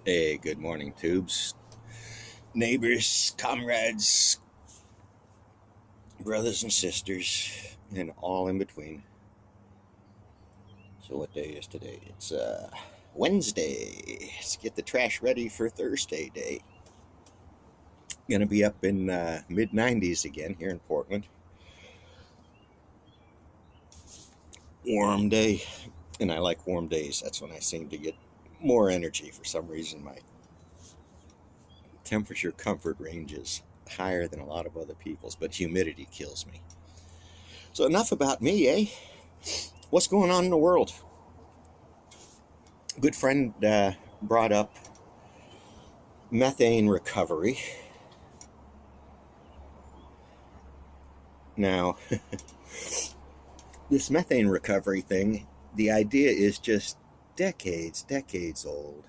Hey, good morning, tubes, neighbors, comrades, brothers and sisters, and all in between. So, what day is today? It's Wednesday. Let's get the trash ready for Thursday day. Gonna be up in mid 90s again here in Portland. Warm day, and I like warm days. That's when I seem to get more energy for some reason. My temperature comfort range is higher than a lot of other people's, but humidity kills me. So, enough about me, eh? What's going on in the world? Good friend brought up methane recovery. Now, this methane recovery thing, the idea is just decades old.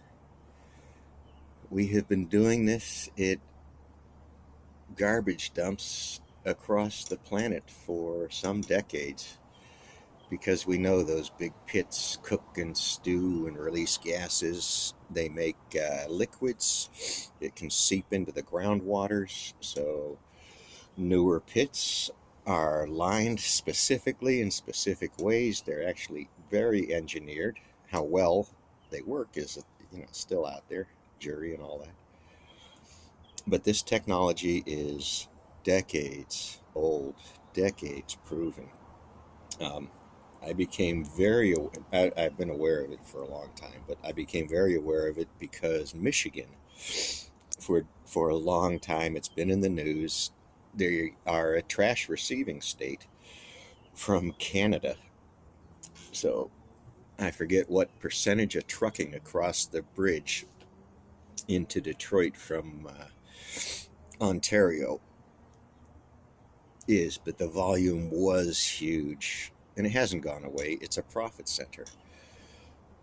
We have been doing this at garbage dumps across the planet for some decades because we know those big pits cook and stew and release gases. They make liquids. It can seep into the groundwaters. So newer pits are lined specifically in specific ways. They're actually very engineered. How well they work is, still out there, jury and all that. But this technology is decades old, decades proven. Um, I became I've been aware of it for a long time, but I became very aware of it because Michigan, for a long time, it's been in the news. They are a trash receiving state from Canada. So I forget what percentage of trucking across the bridge into Detroit from Ontario is, but the volume was huge and it hasn't gone away. It's a profit center.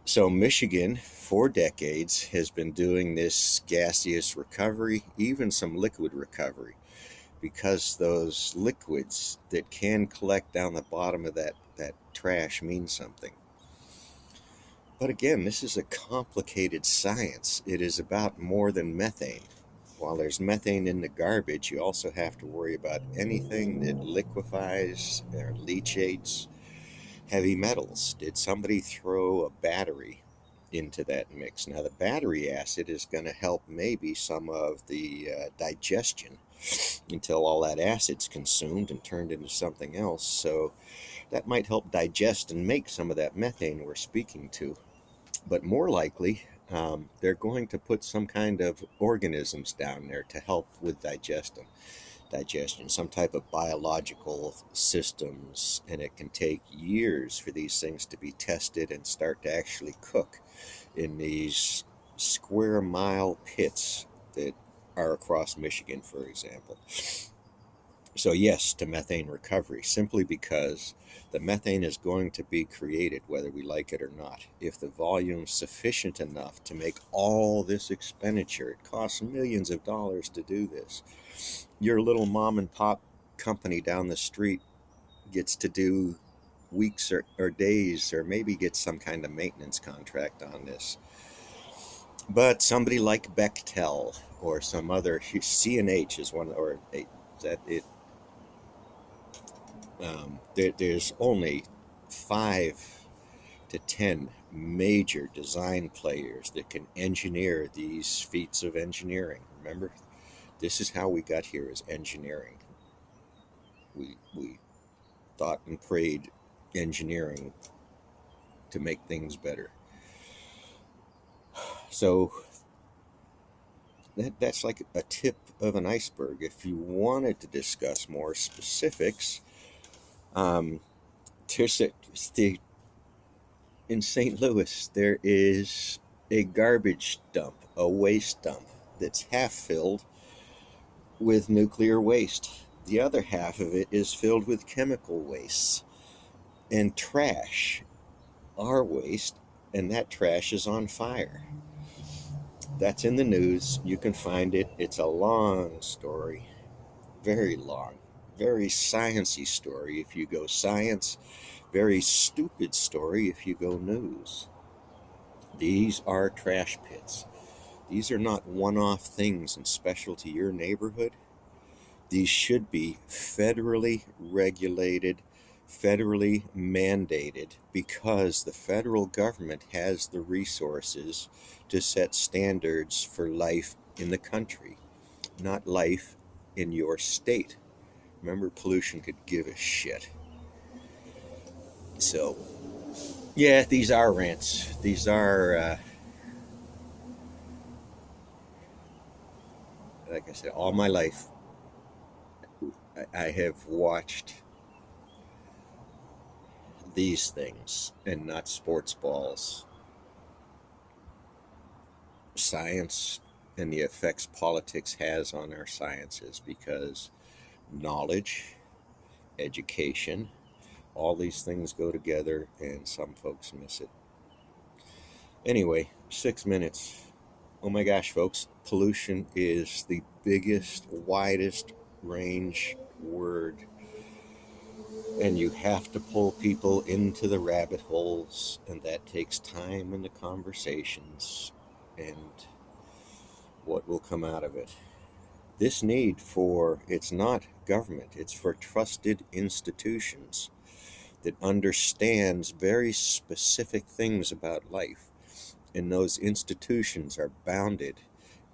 So Michigan, for decades, has been doing this gaseous recovery, even some liquid recovery, because those liquids that can collect down the bottom of that trash mean something. But again, this is a complicated science. It is about more than methane. While there's methane in the garbage, you also have to worry about anything that liquefies or leachates heavy metals. Did somebody throw a battery into that mix? Now, the battery acid is going to help maybe some of the digestion until all that acid's consumed and turned into something else. So that might help digest and make some of that methane we're speaking to. But more likely, they're going to put some kind of organisms down there to help with digestion, some type of biological systems, and it can take years for these things to be tested and start to actually cook in these square mile pits that are across Michigan, for example. So, yes, to methane recovery, simply because the methane is going to be created whether we like it or not. If the volume's sufficient enough to make all this expenditure, it costs millions of dollars to do this. Your little mom and pop company down the street gets to do weeks or days or maybe get some kind of maintenance contract on this. But somebody like Bechtel or some other CNH is one, or that it there's only 5 to 10 major design players that can engineer these feats of engineering. Remember, this is how we got here, as engineering. We thought and prayed engineering to make things better. So that's like a tip of an iceberg. If you wanted to discuss more specifics, um, in St. Louis, there is a garbage dump, a waste dump that's half filled with nuclear waste. The other half of it is filled with chemical waste and trash, our waste, and that trash is on fire. That's in the news. You can find it. It's a long story, very long, very sciencey story if you go science, very stupid story if you go news. These are trash pits. These are not one-off things and special to your neighborhood. These should be federally regulated, federally mandated, because the federal government has the resources to set standards for life in the country, not life in your state. Remember, pollution could give a shit. So, yeah, these are rants. These are, like I said, all my life, I have watched these things and not sports balls. Science and the effects politics has on our sciences, because knowledge, education, all these things go together and some folks miss it. Anyway, 6 minutes. Oh my gosh, folks, pollution is the biggest, widest range word, and you have to pull people into the rabbit holes, and that takes time in the conversations and what will come out of it. This need for, it's not government, it's for trusted institutions that understands very specific things about life, and those institutions are bounded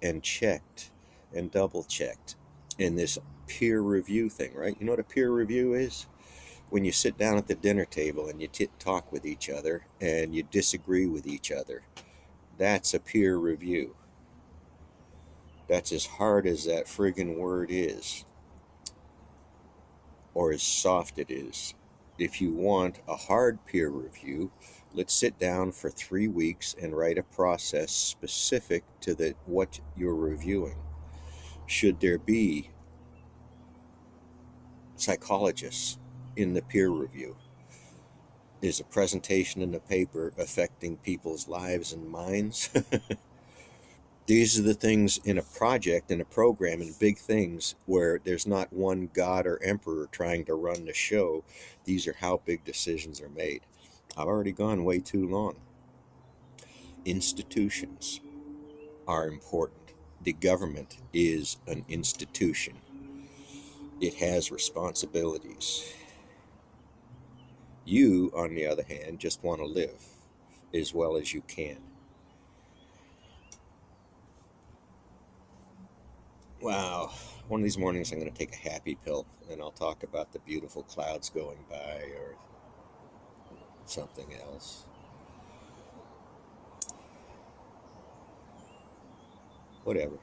and checked and double checked in this peer review thing, right? You know what a peer review is? When you sit down at the dinner table and you talk with each other and you disagree with each other, that's a peer review. That's as hard as that friggin' word is, or as soft it is. If you want a hard peer review, let's sit down for 3 weeks and write a process specific to what you're reviewing. Should there be psychologists in the peer review? Is a presentation in the paper affecting people's lives and minds? These are the things in a project, in a program, in big things where there's not one god or emperor trying to run the show. These are how big decisions are made. I've already gone way too long. Institutions are important. The government is an institution. It has responsibilities. You, on the other hand, just want to live as well as you can. Wow. One of these mornings I'm going to take a happy pill and I'll talk about the beautiful clouds going by or something else. Whatever.